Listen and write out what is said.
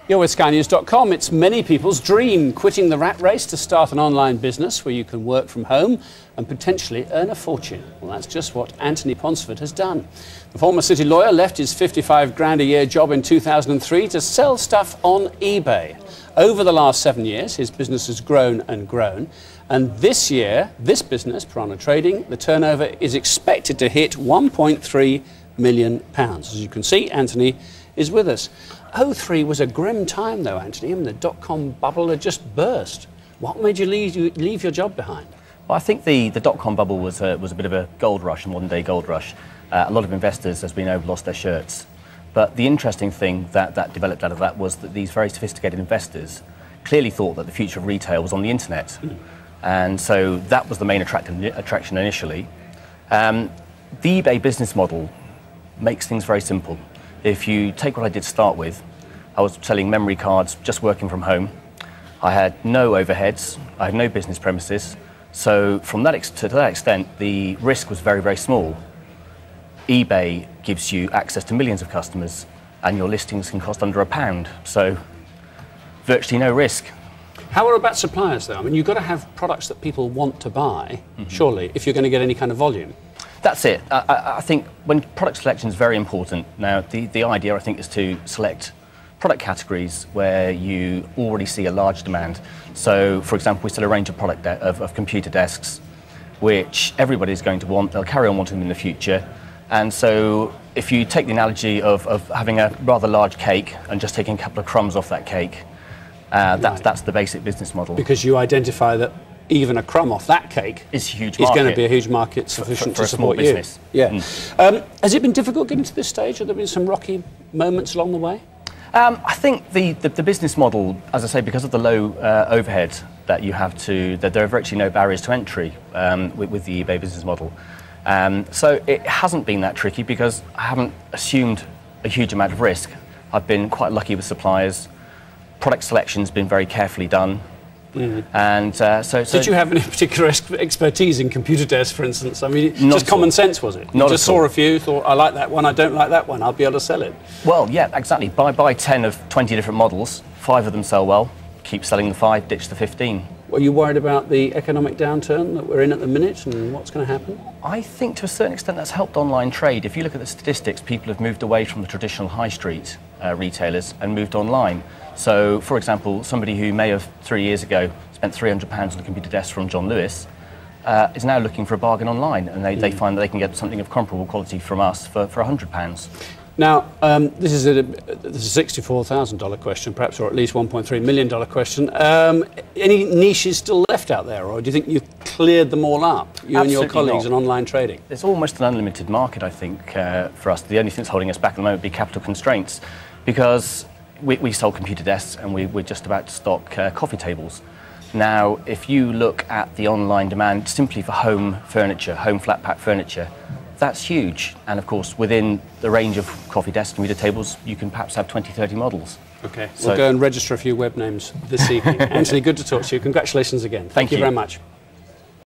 You're with SkyNews.com. It's many people's dream, quitting the rat race to start an online business where you can work from home and potentially earn a fortune. Well, that's just what Anthony Ponsford has done. The former city lawyer left his 55 grand a year job in 2003 to sell stuff on eBay. Over the last 7 years, his business has grown and grown. And this year, this business, Piranha Trading, the turnover is expected to hit £1.3 million. As you can see, Anthony is with us. '03 was a grim time, though, Anthony. I mean, the dot-com bubble had just burst. What made you leave your job behind? Well, I think the dot-com bubble was a bit of a gold rush, a modern-day gold rush. A lot of investors, as we know, lost their shirts. But the interesting thing that developed out of that was that these very sophisticated investors clearly thought that the future of retail was on the internet. And so that was the main attraction initially. The eBay business model makes things very simple. If you take what I did to start with, I was selling memory cards, just working from home. I had no overheads, I had no business premises. So from to that extent, the risk was very, very small. eBay gives you access to millions of customers and your listings can cost under £1. So virtually no risk. How about suppliers, though? I mean, you've got to have products that people want to buy, surely, if you're going to get any kind of volume. That's it. I think when product selection is very important. Now, the idea, I think, is to select product categories where you already see a large demand. So, for example, we sell a range of of computer desks, which everybody's going to want. They'll carry on wanting them in the future. And so, if you take the analogy of having a rather large cake and just taking a couple of crumbs off that cake, that's the basic business model. Because you identify that even a crumb off that cake is going to be a huge market sufficient for to support you. Business. Yeah. Has it been difficult getting to this stage? Have there been some rocky moments along the way? I think the business model, as I say, because of the low overhead that you have that there are virtually no barriers to entry with the eBay business model. So it hasn't been that tricky because I haven't assumed a huge amount of risk. I've been quite lucky with suppliers. Product selection's been very carefully done. And so did you have any particular expertise in computer desks, for instance? I mean, just common sense, was it? You just saw a few, thought, I like that one, I don't like that one, I'll be able to sell it. Well, yeah, exactly. Buy 10 of 20 different models, 5 of them sell well, keep selling the 5, ditch the 15. Were you worried about the economic downturn that we're in at the minute and what's going to happen? I think to a certain extent that's helped online trade. If you look at the statistics, people have moved away from the traditional high street retailers and moved online. So, for example, somebody who may have 3 years ago spent £300 on a computer desk from John Lewis is now looking for a bargain online, and they find that they can get something of comparable quality from us for £100. Now, this is a $64,000 question, perhaps, or at least $1.3 million question. Any niches still left out there, or do you think you've cleared them all up, you and your colleagues in online trading? It's almost an unlimited market, I think, for us. The only thing that's holding us back at the moment would be capital constraints, because we sell computer desks and we're just about to stock coffee tables. Now, if you look at the online demand simply for home furniture, home flat pack furniture, that's huge. And of course, within the range of coffee desks, computer tables, you can perhaps have 20, 30 models. Okay, so we'll go and register a few web names this evening. Anthony, good to talk to you. Congratulations again. Thank you very much.